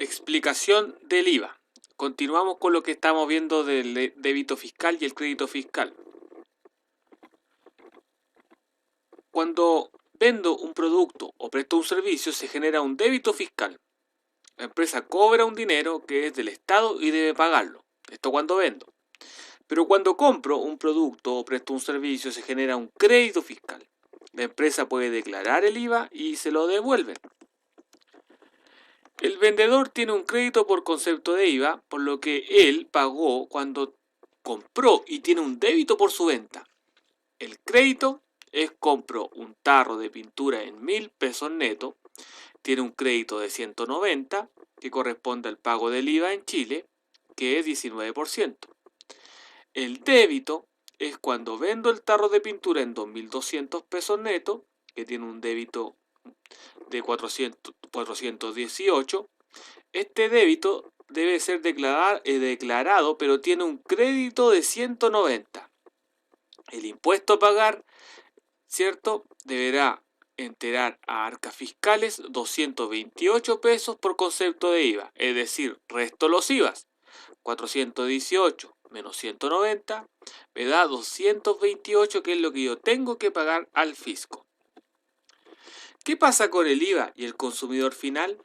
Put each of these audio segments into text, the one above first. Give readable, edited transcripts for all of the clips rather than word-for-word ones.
Explicación del IVA. Continuamos con lo que estamos viendo del débito fiscal y el crédito fiscal. Cuando vendo un producto o presto un servicio, se genera un débito fiscal. La empresa cobra un dinero que es del Estado y debe pagarlo. Esto cuando vendo. Pero cuando compro un producto o presto un servicio, se genera un crédito fiscal. La empresa puede declarar el IVA y se lo devuelven. El vendedor tiene un crédito por concepto de IVA, por lo que él pagó cuando compró y tiene un débito por su venta. El crédito es: compro un tarro de pintura en 1.000 pesos neto, tiene un crédito de 190 que corresponde al pago del IVA en Chile, que es 19%. El débito es cuando vendo el tarro de pintura en 2.200 pesos neto, que tiene un débito de 418. Este débito debe ser declarado, pero tiene un crédito de 190. El impuesto a pagar, ¿cierto?, deberá enterar a arcas fiscales 228 pesos por concepto de IVA, es decir, resto los IVAs. 418 menos 190 me da 228, que es lo que yo tengo que pagar al fisco. ¿Qué pasa con el IVA y el consumidor final?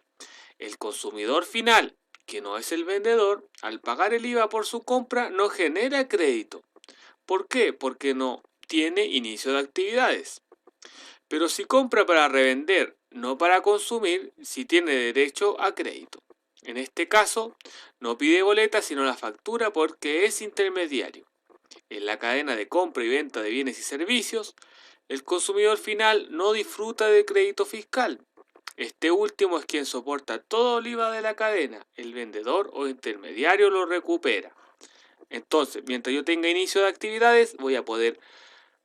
El consumidor final, que no es el vendedor, al pagar el IVA por su compra no genera crédito. ¿Por qué? Porque no tiene inicio de actividades. Pero si compra para revender, no para consumir, sí tiene derecho a crédito. En este caso, no pide boleta sino la factura, porque es intermediario. En la cadena de compra y venta de bienes y servicios, el consumidor final no disfruta de crédito fiscal. Este último es quien soporta todo el IVA de la cadena. El vendedor o intermediario lo recupera. Entonces, mientras yo tenga inicio de actividades, voy a poder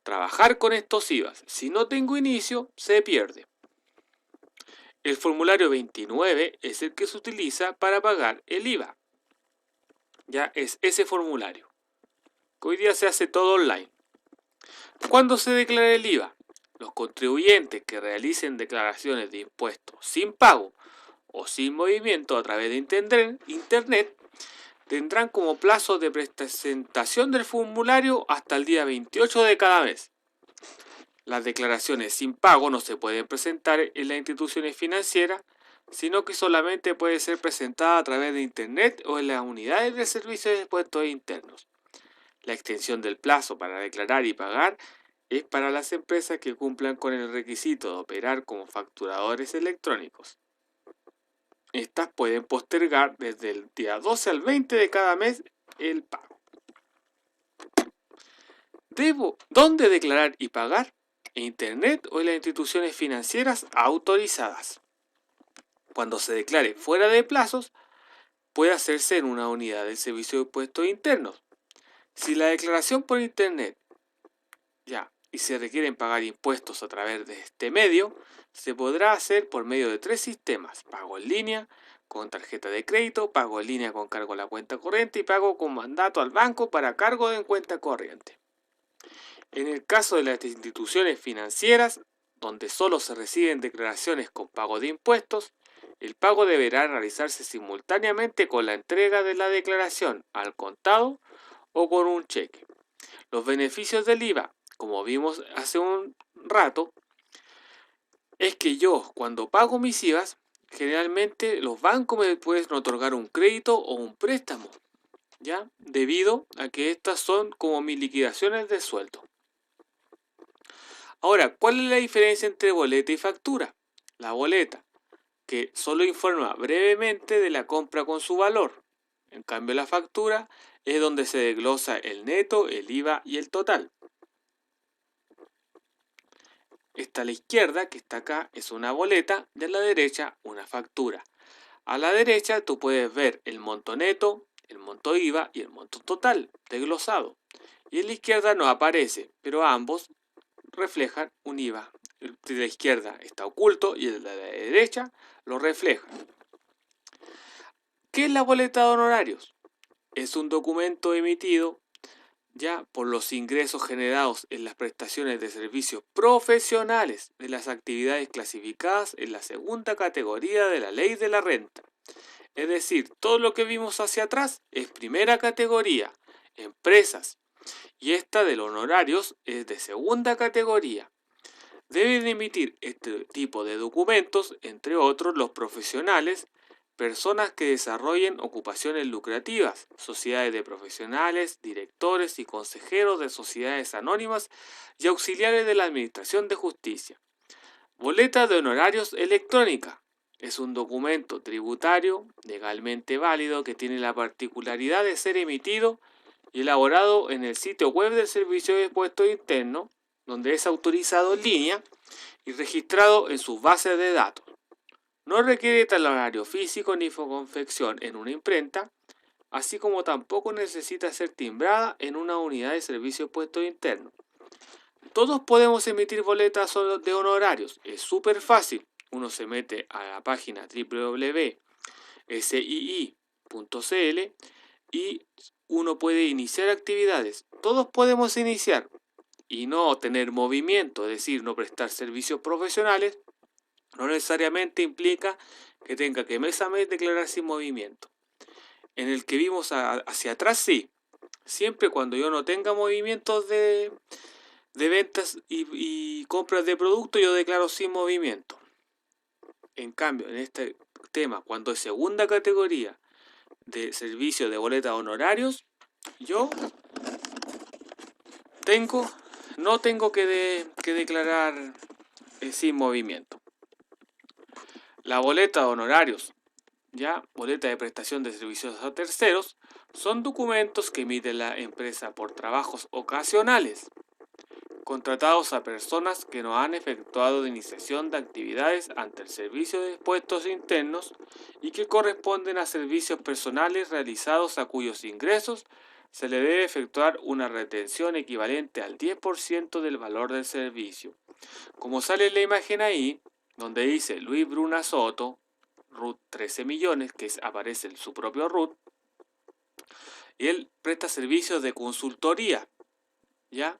trabajar con estos IVAs. Si no tengo inicio, se pierde. El formulario 29 es el que se utiliza para pagar el IVA. Ya es ese formulario, que hoy día se hace todo online. ¿Cuándo se declara el IVA? Los contribuyentes que realicen declaraciones de impuestos sin pago o sin movimiento a través de internet tendrán como plazo de presentación del formulario hasta el día 28 de cada mes. Las declaraciones sin pago no se pueden presentar en las instituciones financieras, sino que solamente puede ser presentada a través de internet o en las unidades de servicios de impuestos internos. La extensión del plazo para declarar y pagar es para las empresas que cumplan con el requisito de operar como facturadores electrónicos. Estas pueden postergar desde el día 12 al 20 de cada mes el pago. ¿Dónde declarar y pagar? En internet o en las instituciones financieras autorizadas. Cuando se declare fuera de plazos, puede hacerse en una unidad del servicio de impuestos internos. Si la declaración por internet y se requieren pagar impuestos a través de este medio, se podrá hacer por medio de 3 sistemas: pago en línea, con tarjeta de crédito, pago en línea con cargo a la cuenta corriente y pago con mandato al banco para cargo en cuenta corriente. En el caso de las instituciones financieras, donde solo se reciben declaraciones con pago de impuestos, el pago deberá realizarse simultáneamente con la entrega de la declaración al contado o con un cheque. Los beneficios del IVA, como vimos hace un rato, es que yo, cuando pago mis IVAs, generalmente los bancos me pueden otorgar un crédito o un préstamo, ¿ya? Debido a que estas son como mis liquidaciones de sueldo. Ahora, ¿cuál es la diferencia entre boleta y factura? La boleta, que solo informa brevemente de la compra con su valor. En cambio, la factura es donde se desglosa el neto, el IVA y el total. Esta a la izquierda, que está acá, es una boleta, y a la derecha una factura. A la derecha tú puedes ver el monto neto, el monto IVA y el monto total desglosado. Y en la izquierda no aparece, pero ambos reflejan un IVA. El de la izquierda está oculto y el de la derecha lo refleja. ¿Qué es la boleta de honorarios? Es un documento emitido ya por los ingresos generados en las prestaciones de servicios profesionales de las actividades clasificadas en la segunda categoría de la ley de la renta. Es decir, todo lo que vimos hacia atrás es primera categoría, empresas, y esta de los honorarios es de segunda categoría. Deben emitir este tipo de documentos, entre otros, los profesionales, personas que desarrollen ocupaciones lucrativas, sociedades de profesionales, directores y consejeros de sociedades anónimas y auxiliares de la Administración de Justicia. Boleta de honorarios electrónica. Es un documento tributario legalmente válido que tiene la particularidad de ser emitido y elaborado en el sitio web del Servicio de Impuestos Internos, donde es autorizado en línea y registrado en sus bases de datos. No requiere talonario físico ni confección en una imprenta, así como tampoco necesita ser timbrada en una unidad de Servicio de Impuestos Internos. Todos podemos emitir boletas de honorarios, es súper fácil. Uno se mete a la página www.sii.cl y uno puede iniciar actividades. Todos podemos iniciar y no tener movimiento, es decir, no prestar servicios profesionales, no necesariamente implica que tenga que mes a mes declarar sin movimiento. En el que vimos hacia atrás, sí. Siempre cuando yo no tenga movimientos de ventas y compras de productos, yo declaro sin movimiento. En cambio, en este tema, cuando es segunda categoría de servicio de boleta honorarios, yo no tengo que declarar sin movimiento. La boleta de honorarios, ya boleta de prestación de servicios a terceros, son documentos que emite la empresa por trabajos ocasionales, contratados a personas que no han efectuado de iniciación de actividades ante el Servicio de Impuestos Internos y que corresponden a servicios personales realizados a cuyos ingresos se le debe efectuar una retención equivalente al 10% del valor del servicio. Como sale en la imagen ahí, donde dice Luis Bruna Soto, RUT 13 millones, que aparece en su propio RUT, y él presta servicios de consultoría, ¿ya?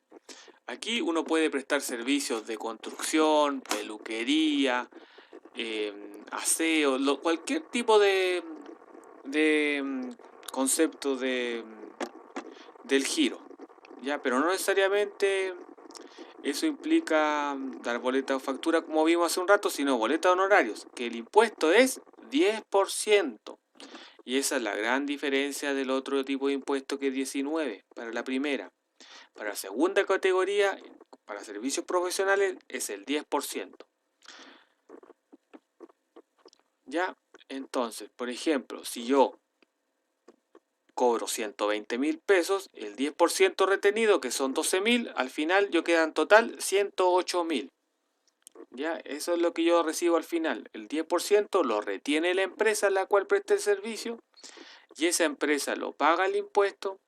Aquí uno puede prestar servicios de construcción, peluquería, aseo, cualquier tipo de concepto del giro, ¿ya? Pero no necesariamente eso implica dar boleta o factura como vimos hace un rato, sino boleta de honorarios, que el impuesto es 10%. Y esa es la gran diferencia del otro tipo de impuesto que es 19% para la primera. Para la segunda categoría, para servicios profesionales, es el 10%. ¿Ya? Entonces, por ejemplo, si yo cobro 120.000 pesos, el 10% retenido, que son 12.000, al final yo queda en total 108.000. ¿Ya? Eso es lo que yo recibo al final. El 10% lo retiene la empresa a la cual preste el servicio y esa empresa lo paga el impuesto.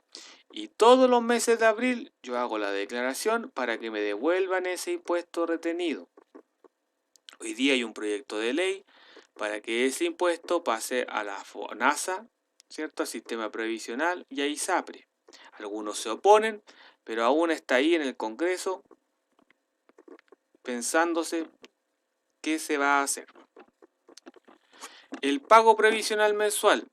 Y todos los meses de abril yo hago la declaración para que me devuelvan ese impuesto retenido. Hoy día hay un proyecto de ley para que ese impuesto pase a la FONASA, ¿cierto? Al sistema previsional y a ISAPRE. Algunos se oponen, pero aún está ahí en el Congreso pensándose qué se va a hacer. El pago previsional mensual,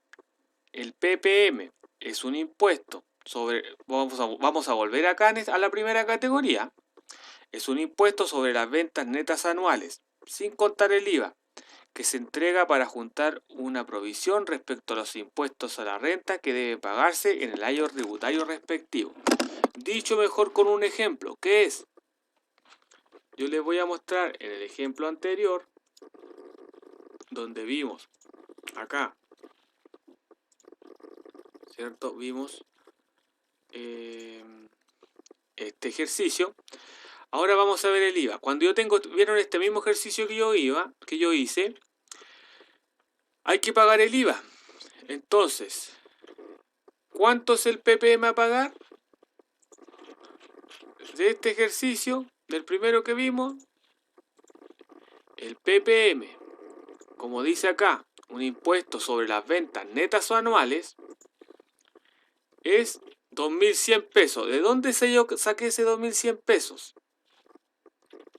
el PPM, es un impuesto sobre, vamos a volver acá a la primera categoría, es un impuesto sobre las ventas netas anuales, sin contar el IVA, que se entrega para juntar una provisión respecto a los impuestos a la renta que debe pagarse en el año tributario respectivo. Dicho mejor con un ejemplo, ¿qué es? Yo les voy a mostrar en el ejemplo anterior, donde vimos acá, ¿cierto? Vimos este ejercicio. Ahora vamos a ver el IVA. Cuando yo vieron este mismo ejercicio que yo hice, hay que pagar el IVA. Entonces, ¿cuánto es el PPM a pagar? De este ejercicio, del primero que vimos, el PPM, como dice acá, un impuesto sobre las ventas netas o anuales, es 2.100 pesos. ¿De dónde saqué ese 2.100 pesos?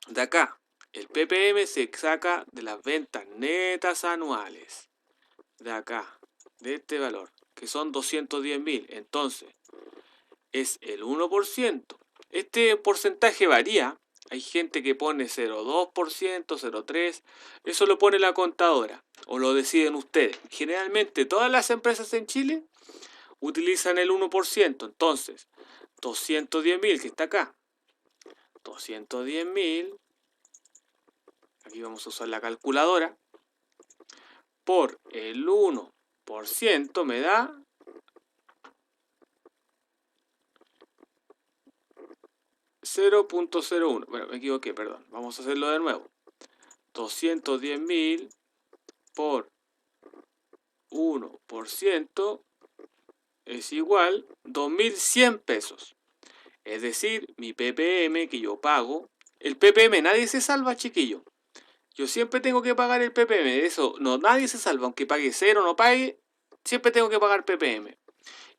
De acá. El PPM se saca de las ventas netas anuales. de acá, de este valor, que son 210.000. Entonces, es el 1%. Este porcentaje varía. Hay gente que pone 0,2%, 0,3%. Eso lo pone la contadora o lo deciden ustedes. Generalmente todas las empresas en Chile utilizan el 1%. Entonces, 210.000 que está acá. 210.000. Aquí vamos a usar la calculadora. Por el 1% me da 0,01. Bueno, me equivoqué, perdón. Vamos a hacerlo de nuevo. 210.000 por 1% es igual 2.100 pesos. Es decir, mi ppm que yo pago. El ppm nadie se salva, chiquillo. Yo siempre tengo que pagar el ppm. De eso no, nadie se salva. Aunque pague cero o no pague, siempre tengo que pagar ppm.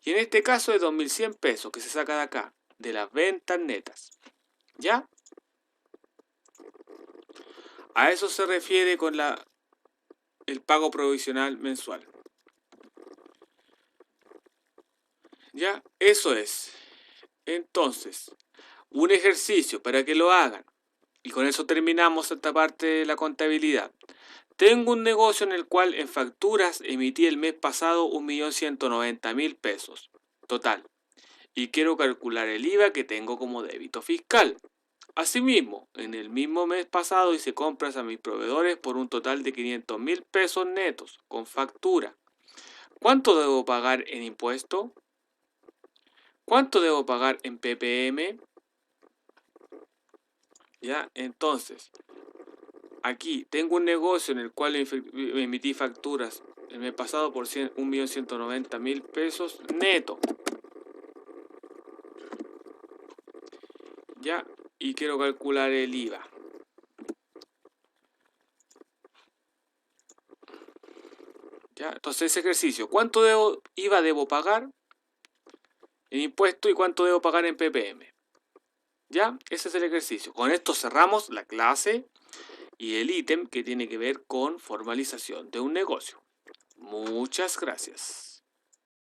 Y en este caso es 2.100 pesos que se saca de acá, de las ventas netas. ¿Ya? A eso se refiere con el pago provisional mensual. ¿Ya? Eso es. Entonces, un ejercicio para que lo hagan. Y con eso terminamos esta parte de la contabilidad. Tengo un negocio en el cual en facturas emití el mes pasado 1.190.000 pesos. Total. Y quiero calcular el IVA que tengo como débito fiscal. Asimismo, en el mismo mes pasado hice compras a mis proveedores por un total de 500.000 pesos netos, con factura. ¿Cuánto debo pagar en impuesto? ¿Cuánto debo pagar en ppm? ¿Ya? Entonces, aquí tengo un negocio en el cual emití facturas el mes pasado por 1.190.000 pesos neto. ¿Ya? Y quiero calcular el IVA. ¿Ya? Entonces ese ejercicio, ¿cuánto IVA debo pagar en impuesto y cuánto debo pagar en ppm? ¿Ya? Ese es el ejercicio. Con esto cerramos la clase y el ítem que tiene que ver con formalización de un negocio. Muchas gracias.